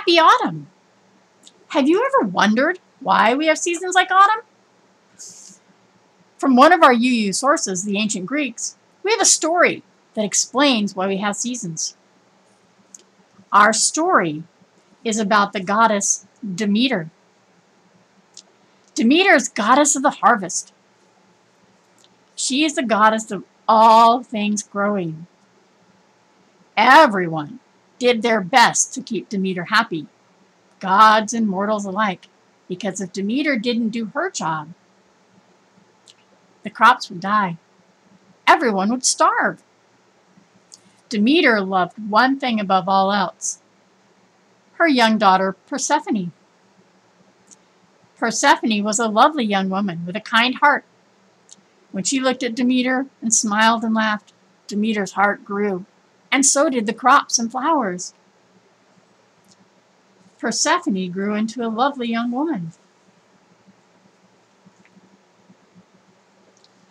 Happy autumn! Have you ever wondered why we have seasons like autumn? From one of our UU sources, the ancient Greeks, we have a story that explains why we have seasons. Our story is about the goddess Demeter. Demeter is goddess of the harvest. She is the goddess of all things growing. Everyone did their best to keep Demeter happy, gods and mortals alike, because if Demeter didn't do her job, the crops would die. Everyone would starve. Demeter loved one thing above all else: her young daughter Persephone. Persephone was a lovely young woman with a kind heart. When she looked at Demeter and smiled and laughed, Demeter's heart grew, and so did the crops and flowers. Persephone grew into a lovely young woman.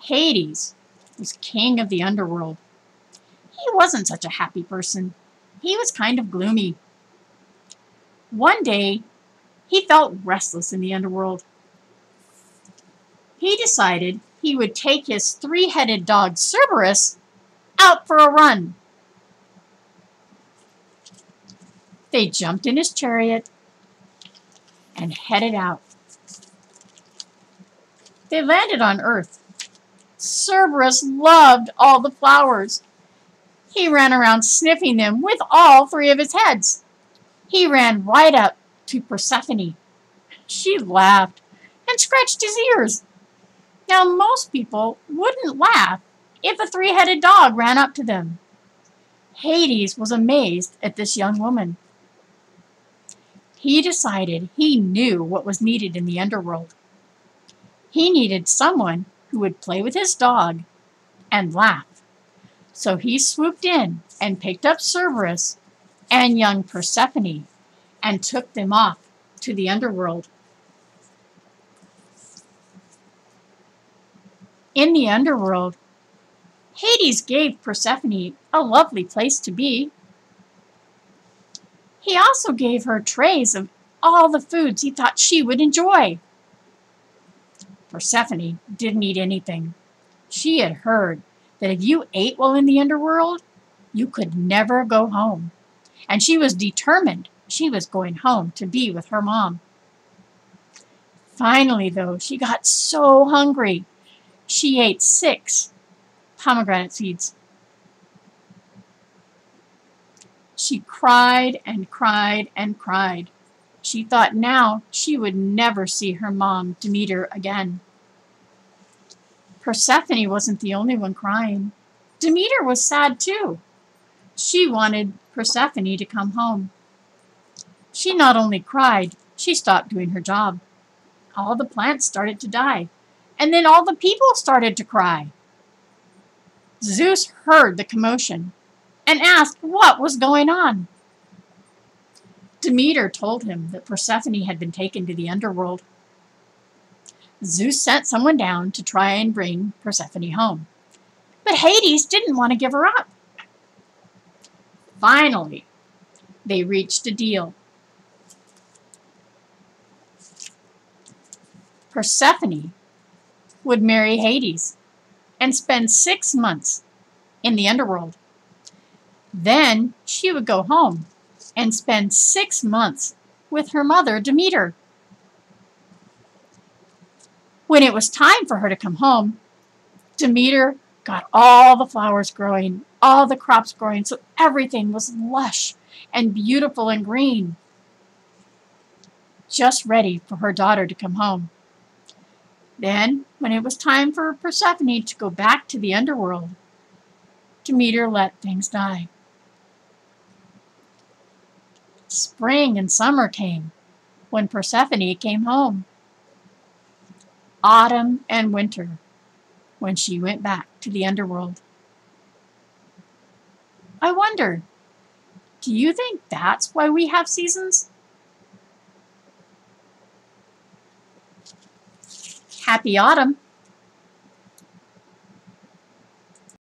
Hades was king of the underworld. He wasn't such a happy person. He was kind of gloomy. One day, he felt restless in the underworld. He decided he would take his three-headed dog Cerberus out for a run. They jumped in his chariot and headed out. They landed on Earth. Cerberus loved all the flowers. He ran around sniffing them with all three of his heads. He ran right up to Persephone. She laughed and scratched his ears. Now, most people wouldn't laugh if a three-headed dog ran up to them. Hades was amazed at this young woman. He decided he knew what was needed in the underworld. He needed someone who would play with his dog and laugh. So he swooped in and picked up Cerberus and young Persephone and took them off to the underworld. In the underworld, Hades gave Persephone a lovely place to be. He also gave her trays of all the foods he thought she would enjoy. Persephone didn't eat anything. She had heard that if you ate while in the underworld, you could never go home. And she was determined she was going home to be with her mom. Finally, though, she got so hungry, she ate 6 pomegranate seeds. She cried and cried and cried. She thought now she would never see her mom, Demeter, again. Persephone wasn't the only one crying. Demeter was sad too. She wanted Persephone to come home. She not only cried, she stopped doing her job. All the plants started to die, and then all the people started to cry. Zeus heard the commotion and asked what was going on. Demeter told him that Persephone had been taken to the underworld. Zeus sent someone down to try and bring Persephone home, but Hades didn't want to give her up. Finally, they reached a deal. Persephone would marry Hades and spend 6 months in the underworld. Then she would go home and spend 6 months with her mother, Demeter. When it was time for her to come home, Demeter got all the flowers growing, all the crops growing, so everything was lush and beautiful and green, just ready for her daughter to come home. Then, when it was time for Persephone to go back to the underworld, Demeter let things die. Spring and summer came when Persephone came home. Autumn and winter when she went back to the underworld. I wonder, do you think that's why we have seasons? Happy autumn!